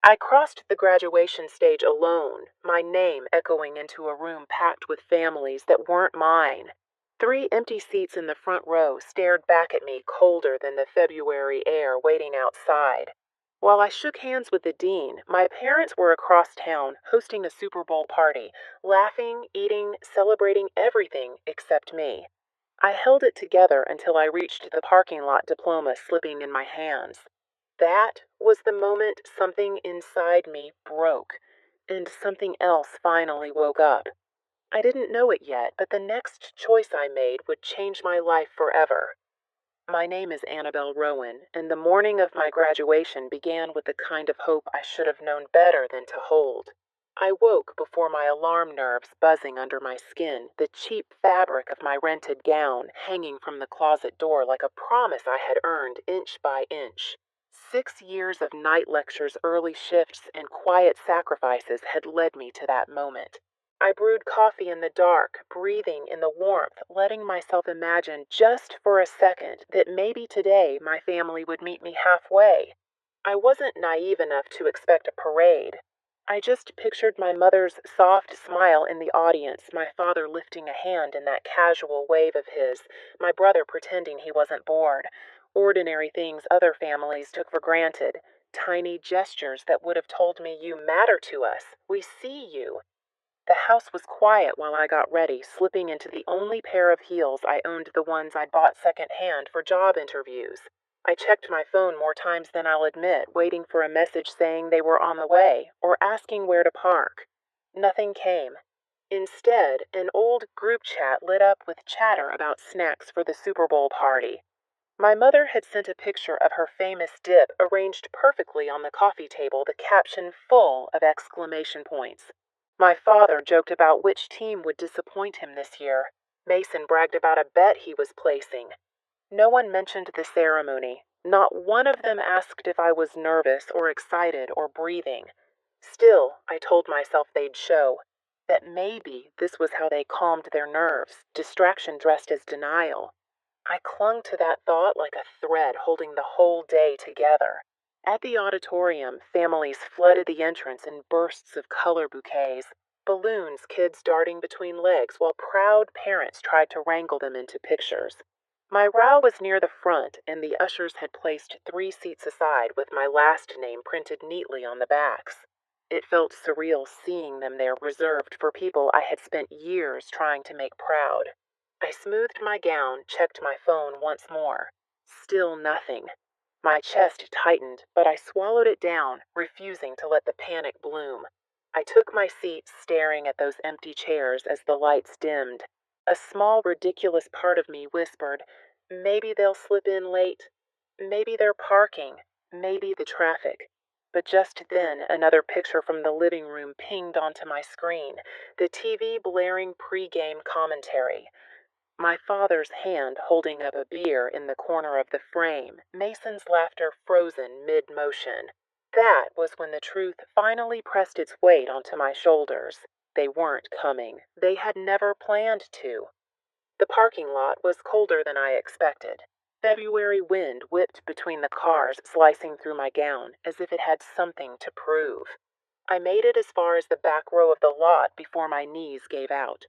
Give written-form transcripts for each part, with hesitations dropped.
I crossed the graduation stage alone, my name echoing into a room packed with families that weren't mine. 3 empty seats in the front row stared back at me colder than the February air waiting outside. While I shook hands with the dean, my parents were across town hosting a Super Bowl party, laughing, eating, celebrating everything except me. I held it together until I reached the parking lot diploma slipping in my hands. That was the moment something inside me broke, and something else finally woke up. I didn't know it yet, but the next choice I made would change my life forever. My name is Annabelle Rowan, and the morning of my graduation began with the kind of hope I should have known better than to hold. I woke before my alarm nerves buzzing under my skin, the cheap fabric of my rented gown hanging from the closet door like a promise I had earned inch by inch. 6 years of night lectures, early shifts, and quiet sacrifices had led me to that moment. I brewed coffee in the dark, breathing in the warmth, letting myself imagine just for a second that maybe today my family would meet me halfway. I wasn't naive enough to expect a parade. I just pictured my mother's soft smile in the audience, my father lifting a hand in that casual wave of his, my brother pretending he wasn't bored. Ordinary things other families took for granted. Tiny gestures that would have told me, "You matter to us. We see you." The house was quiet while I got ready, slipping into the only pair of heels I owned, the ones I'd bought secondhand for job interviews. I checked my phone more times than I'll admit, waiting for a message saying they were on the way or asking where to park. Nothing came. Instead, an old group chat lit up with chatter about snacks for the Super Bowl party. My mother had sent a picture of her famous dip arranged perfectly on the coffee table, the caption full of exclamation points. My father joked about which team would disappoint him this year. Mason bragged about a bet he was placing. No one mentioned the ceremony. Not one of them asked if I was nervous or excited or breathing. Still, I told myself they'd show. That maybe this was how they calmed their nerves, distraction dressed as denial. I clung to that thought like a thread holding the whole day together. At the auditorium, families flooded the entrance in bursts of color bouquets, balloons, kids darting between legs, while proud parents tried to wrangle them into pictures. My row was near the front, and the ushers had placed 3 seats aside with my last name printed neatly on the backs. It felt surreal seeing them there reserved for people I had spent years trying to make proud. I smoothed my gown, checked my phone once more. Still nothing. My chest tightened, but I swallowed it down, refusing to let the panic bloom. I took my seat, staring at those empty chairs as the lights dimmed. A small, ridiculous part of me whispered, maybe they'll slip in late. Maybe they're parking. Maybe the traffic. But just then, another picture from the living room pinged onto my screen, the TV blaring pre-game commentary. My father's hand holding up a beer in the corner of the frame, Mason's laughter frozen mid-motion. That was when the truth finally pressed its weight onto my shoulders. They weren't coming. They had never planned to. The parking lot was colder than I expected. February wind whipped between the cars, slicing through my gown, as if it had something to prove. I made it as far as the back row of the lot before my knees gave out.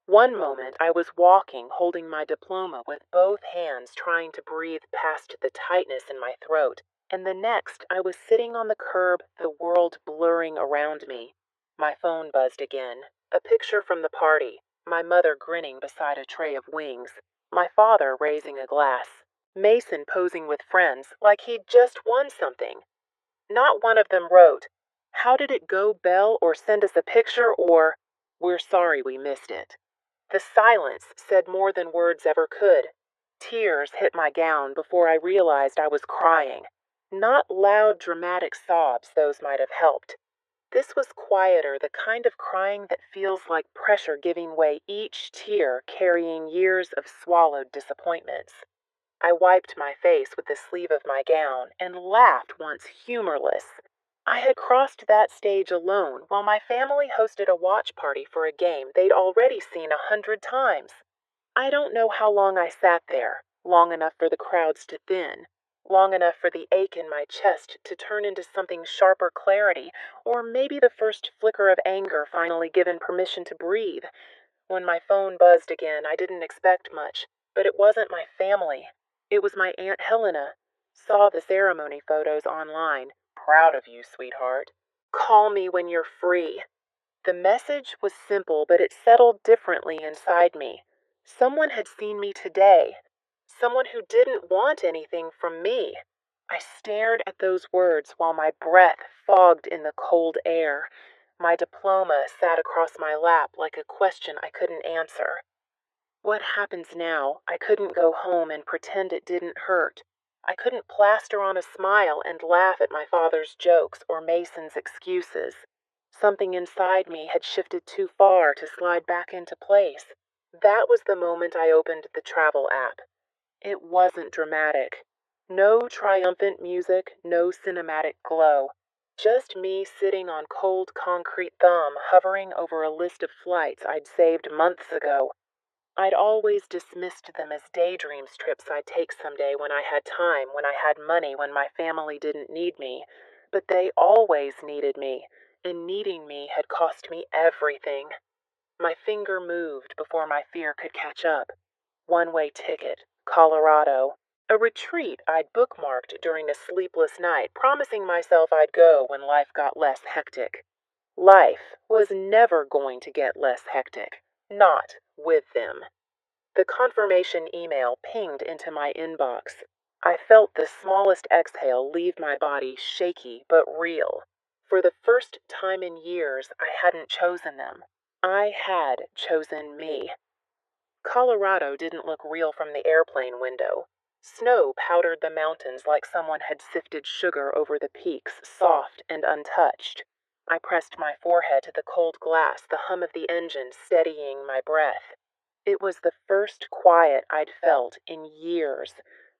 One moment I was walking, holding my diploma with both hands, trying to breathe past the tightness in my throat, and the next I was sitting on the curb, the world blurring around me. My phone buzzed again. A picture from the party, my mother grinning beside a tray of wings, my father raising a glass, Mason posing with friends like he'd just won something. Not one of them wrote, "How did it go, Belle?" or "Send us a picture," or "We're sorry we missed it." The silence said more than words ever could. Tears hit my gown before I realized I was crying. Not loud, dramatic sobs, those might have helped. This was quieter, the kind of crying that feels like pressure giving way, each tear carrying years of swallowed disappointments. I wiped my face with the sleeve of my gown and laughed once humorless. I had crossed that stage alone while my family hosted a watch party for a game they'd already seen 100 times. I don't know how long I sat there, long enough for the crowds to thin, long enough for the ache in my chest to turn into something sharper clarity, or maybe the first flicker of anger finally given permission to breathe. When my phone buzzed again, I didn't expect much, but it wasn't my family. It was my Aunt Helena. Saw the ceremony photos online. Proud of you, sweetheart. Call me when you're free. The message was simple, but it settled differently inside me. Someone had seen me today. Someone who didn't want anything from me. I stared at those words while my breath fogged in the cold air. My diploma sat across my lap like a question I couldn't answer. What happens now? I couldn't go home and pretend it didn't hurt. I couldn't plaster on a smile and laugh at my father's jokes or Mason's excuses. Something inside me had shifted too far to slide back into place. That was the moment I opened the travel app. It wasn't dramatic. No triumphant music, no cinematic glow. Just me sitting on cold concrete thumb hovering over a list of flights I'd saved months ago. I'd always dismissed them as daydreams trips I'd take someday when I had time, when I had money, when my family didn't need me. But they always needed me, and needing me had cost me everything. My finger moved before my fear could catch up. One-way ticket, Colorado. A retreat I'd bookmarked during a sleepless night, promising myself I'd go when life got less hectic. Life was never going to get less hectic. Not with them. The confirmation email pinged into my inbox. I felt the smallest exhale leave my body, shaky but real. For the first time in years, I hadn't chosen them. I had chosen me. Colorado didn't look real from the airplane window. Snow powdered the mountains like someone had sifted sugar over the peaks, soft and untouched. I pressed my forehead to the cold glass, the hum of the engine steadying my breath. It was the first quiet I'd felt in years.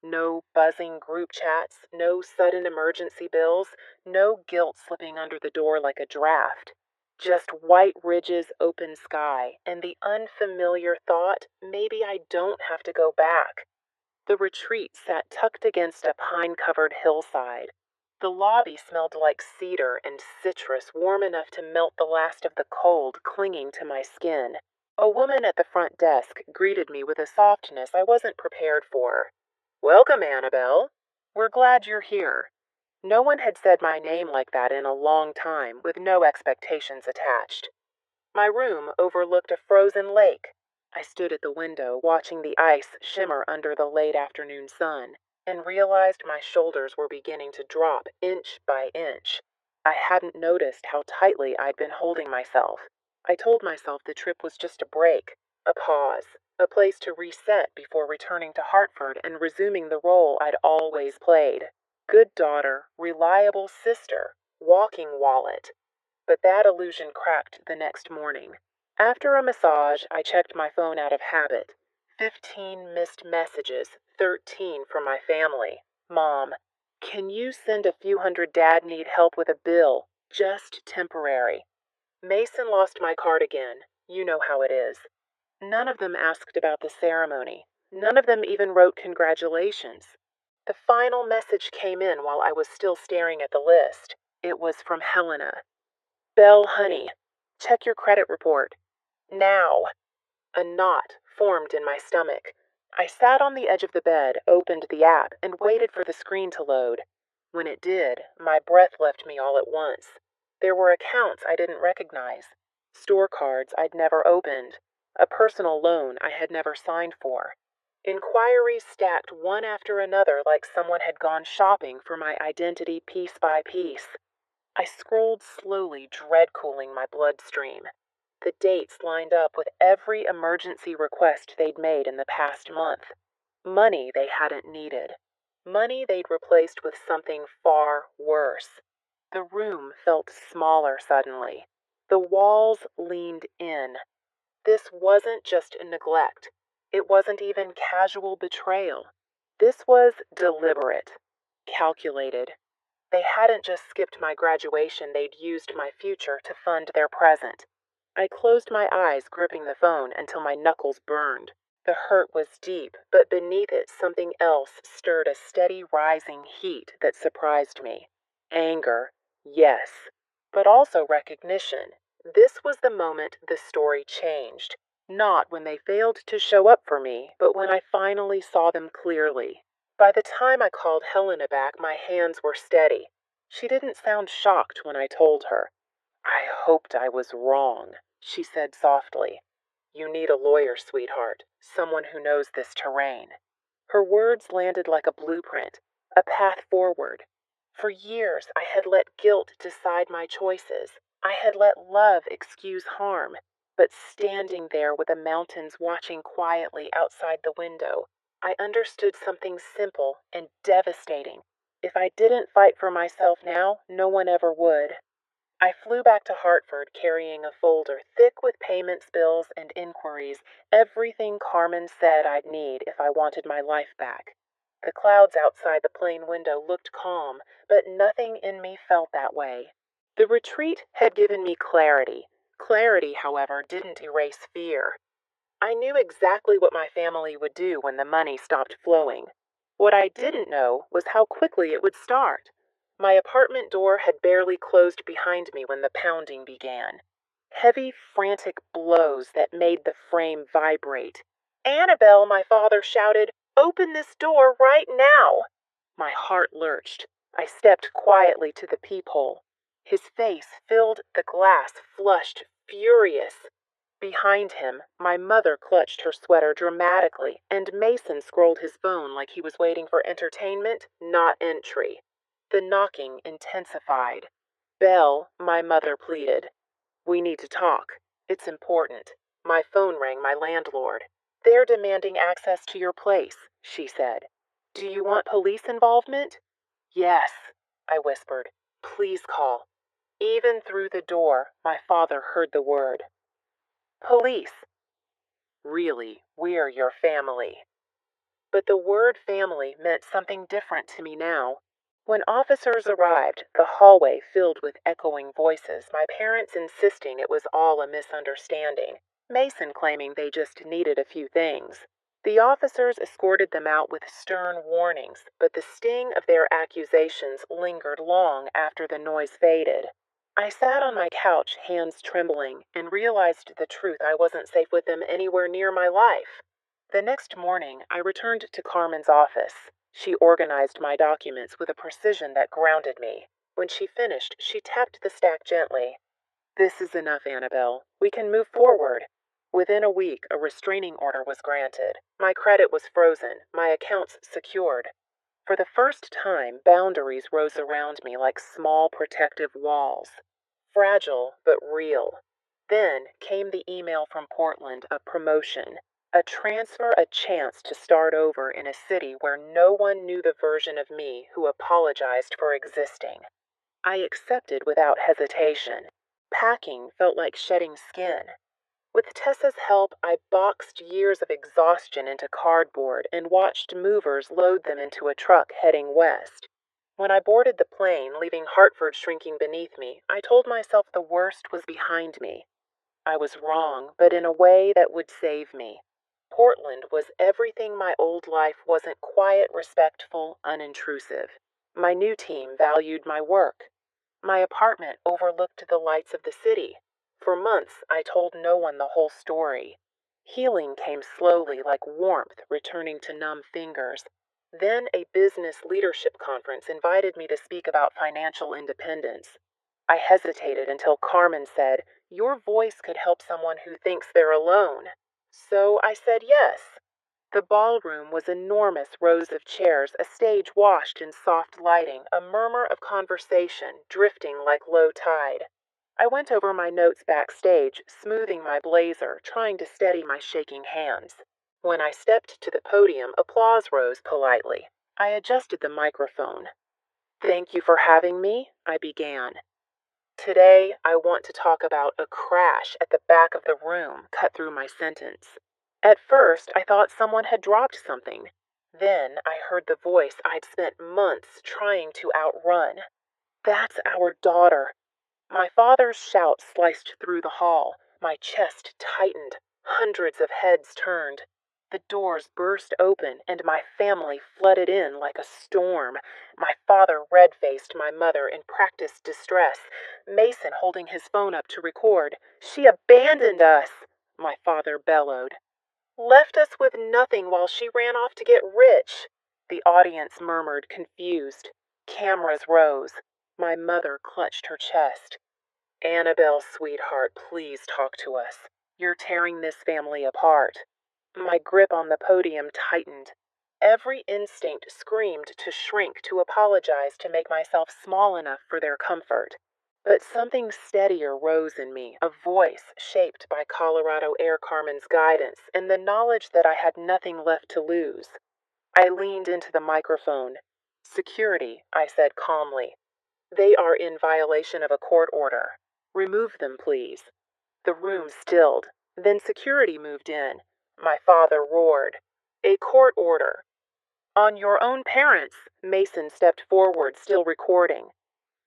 No buzzing group chats, no sudden emergency bills, no guilt slipping under the door like a draft. Just white ridges, open sky, and the unfamiliar thought, maybe I don't have to go back. The retreat sat tucked against a pine-covered hillside. The lobby smelled like cedar and citrus, warm enough to melt the last of the cold clinging to my skin. A woman at the front desk greeted me with a softness I wasn't prepared for. "Welcome, Annabelle. We're glad you're here." No one had said my name like that in a long time, with no expectations attached. My room overlooked a frozen lake. I stood at the window, watching the ice shimmer under the late afternoon sun, and realized my shoulders were beginning to drop inch by inch. I hadn't noticed how tightly I'd been holding myself. I told myself the trip was just a break, a pause, a place to reset before returning to Hartford and resuming the role I'd always played. Good daughter, reliable sister, walking wallet. But that illusion cracked the next morning. After a massage, I checked my phone out of habit. 15 missed messages, 13 from my family. "Mom, can you send a few hundred? Dad need help with a bill. Just temporary." Mason lost my card again. You know how it is. None of them asked about the ceremony. None of them even wrote congratulations. The final message came in while I was still staring at the list. It was from Helena. "Belle, honey, check your credit report. Now." A knot formed in my stomach. I sat on the edge of the bed, opened the app, and waited for the screen to load. When it did, my breath left me all at once. There were accounts I didn't recognize, store cards I'd never opened, a personal loan I had never signed for. Inquiries stacked one after another like someone had gone shopping for my identity piece by piece. I scrolled slowly, dread cooling my bloodstream. The dates lined up with every emergency request they'd made in the past month. Money they hadn't needed. Money they'd replaced with something far worse. The room felt smaller suddenly. The walls leaned in. This wasn't just a neglect. It wasn't even casual betrayal. This was deliberate, calculated. They hadn't just skipped my graduation, they'd used my future to fund their present. I closed my eyes, gripping the phone until my knuckles burned. The hurt was deep, but beneath it something else stirred a steady rising heat that surprised me. Anger, yes, but also recognition. This was the moment the story changed. Not when they failed to show up for me, but when I finally saw them clearly. By the time I called Helena back, my hands were steady. She didn't sound shocked when I told her. I hoped I was wrong, she said softly. You need a lawyer, sweetheart, someone who knows this terrain. Her words landed like a blueprint, a path forward. For years, I had let guilt decide my choices. I had let love excuse harm. But standing there with the mountains watching quietly outside the window, I understood something simple and devastating. If I didn't fight for myself now, no one ever would. I flew back to Hartford carrying a folder thick with payments, bills, and inquiries, everything Carmen said I'd need if I wanted my life back. The clouds outside the plane window looked calm, but nothing in me felt that way. The retreat had given me clarity. Clarity, however, didn't erase fear. I knew exactly what my family would do when the money stopped flowing. What I didn't know was how quickly it would start. My apartment door had barely closed behind me when the pounding began. Heavy, frantic blows that made the frame vibrate. Annabelle, my father shouted, open this door right now! My heart lurched. I stepped quietly to the peephole. His face filled the glass, flushed, furious. Behind him, my mother clutched her sweater dramatically, and Mason scrolled his phone like he was waiting for entertainment, not entry. The knocking intensified. Belle, my mother pleaded. We need to talk. It's important. My phone rang my landlord. They're demanding access to your place, she said. Do you want police involvement? Yes, I whispered. Please call. Even through the door, my father heard the word. Police. Really, we're your family. But the word family meant something different to me now. When officers arrived, the hallway filled with echoing voices, my parents insisting it was all a misunderstanding, Mason claiming they just needed a few things. The officers escorted them out with stern warnings, but the sting of their accusations lingered long after the noise faded. I sat on my couch, hands trembling, and realized the truth I wasn't safe with them anywhere near my life. The next morning, I returned to Carmen's office. She organized my documents with a precision that grounded me. When she finished, she tapped the stack gently. This is enough, Annabelle. We can move forward. Within a week, a restraining order was granted. My credit was frozen, my accounts secured. For the first time, boundaries rose around me like small protective walls. Fragile, but real. Then came the email from Portland of promotion. A transfer, a chance to start over in a city where no one knew the version of me who apologized for existing. I accepted without hesitation. Packing felt like shedding skin. With Tessa's help, I boxed years of exhaustion into cardboard and watched movers load them into a truck heading west. When I boarded the plane, leaving Hartford shrinking beneath me, I told myself the worst was behind me. I was wrong, but in a way that would save me. Portland was everything my old life wasn't: quiet, respectful, unintrusive. My new team valued my work. My apartment overlooked the lights of the city. For months, I told no one the whole story. Healing came slowly, like warmth returning to numb fingers. Then a business leadership conference invited me to speak about financial independence. I hesitated until Carmen said, your voice could help someone who thinks they're alone. So I said yes. The ballroom was enormous, rows of chairs, a stage washed in soft lighting, a murmur of conversation drifting like low tide. I went over my notes backstage, smoothing my blazer, trying to steady my shaking hands. When I stepped to the podium, applause rose politely. I adjusted the microphone. Thank you for having me, I began. Today, I want to talk about a crash at the back of the room cut through my sentence. At first, I thought someone had dropped something. Then I heard the voice I'd spent months trying to outrun. That's our daughter. My father's shout sliced through the hall. My chest tightened. Hundreds of heads turned. The doors burst open, and my family flooded in like a storm. My father red-faced my mother in practiced distress, Mason holding his phone up to record. "She abandoned us," my father bellowed. "Left us with nothing while she ran off to get rich," the audience murmured, confused. Cameras rose. My mother clutched her chest. "Annabelle, sweetheart, please talk to us. You're tearing this family apart." My grip on the podium tightened. Every instinct screamed to shrink, to apologize, to make myself small enough for their comfort. But something steadier rose in me, a voice shaped by Colorado Air Carmen's guidance and the knowledge that I had nothing left to lose. I leaned into the microphone. "Security," I said calmly. "They are in violation of a court order. Remove them, please." The room stilled. Then security moved in. My father roared. "A court order." "On your own parents." Mason stepped forward, still recording.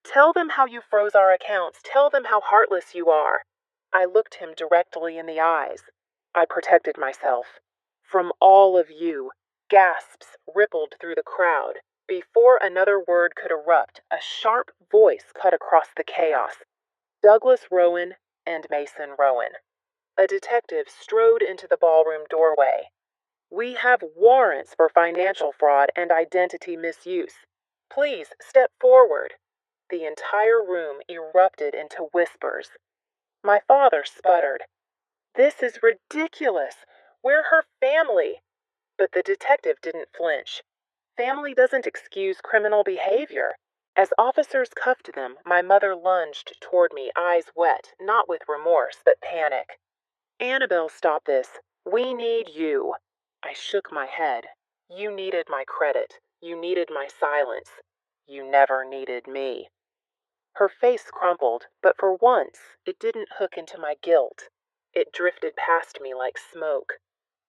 "Tell them how you froze our accounts. Tell them how heartless you are." I looked him directly in the eyes. I protected myself. "From all of you." Gasps rippled through the crowd. Before another word could erupt, a sharp voice cut across the chaos. "Douglas Rowan and Mason Rowan." A detective strode into the ballroom doorway. "We have warrants for financial fraud and identity misuse. Please step forward." The entire room erupted into whispers. My father sputtered. "This is ridiculous. We're her family." But the detective didn't flinch. Family doesn't excuse criminal behavior. As officers cuffed them, my mother lunged toward me, eyes wet, not with remorse, but panic. "Annabelle, stop this. We need you." I shook my head. "You needed my credit. You needed my silence. You never needed me." Her face crumpled, but for once, it didn't hook into my guilt. It drifted past me like smoke.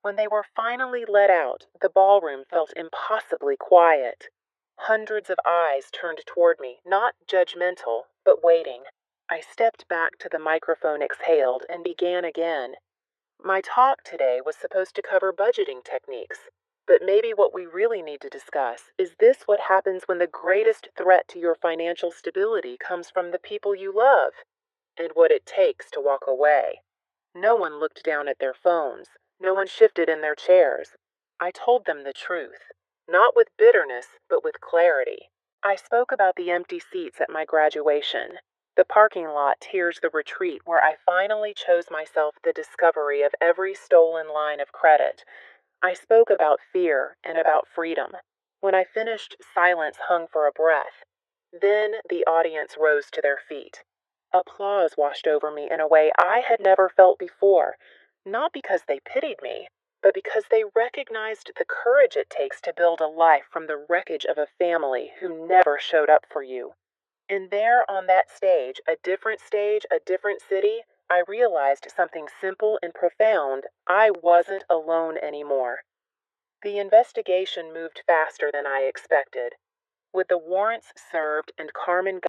When they were finally let out, the ballroom felt impossibly quiet. Hundreds of eyes turned toward me, not judgmental, but waiting. I stepped back to the microphone, exhaled, and began again. "My talk today was supposed to cover budgeting techniques, but maybe what we really need to discuss is this: what happens when the greatest threat to your financial stability comes from the people you love, and what it takes to walk away." No one looked down at their phones. No one shifted in their chairs. I told them the truth, not with bitterness, but with clarity. I spoke about the empty seats at my graduation, the parking lot Tears the Retreat where I finally chose myself the discovery of every stolen line of credit. I spoke about fear and about freedom. When I finished, silence hung for a breath. Then the audience rose to their feet. Applause washed over me in a way I had never felt before, not because they pitied me, but because they recognized the courage it takes to build a life from the wreckage of a family who never showed up for you. And there on that stage, a different city, I realized something simple and profound. I wasn't alone anymore. The investigation moved faster than I expected. With the warrants served and Carmen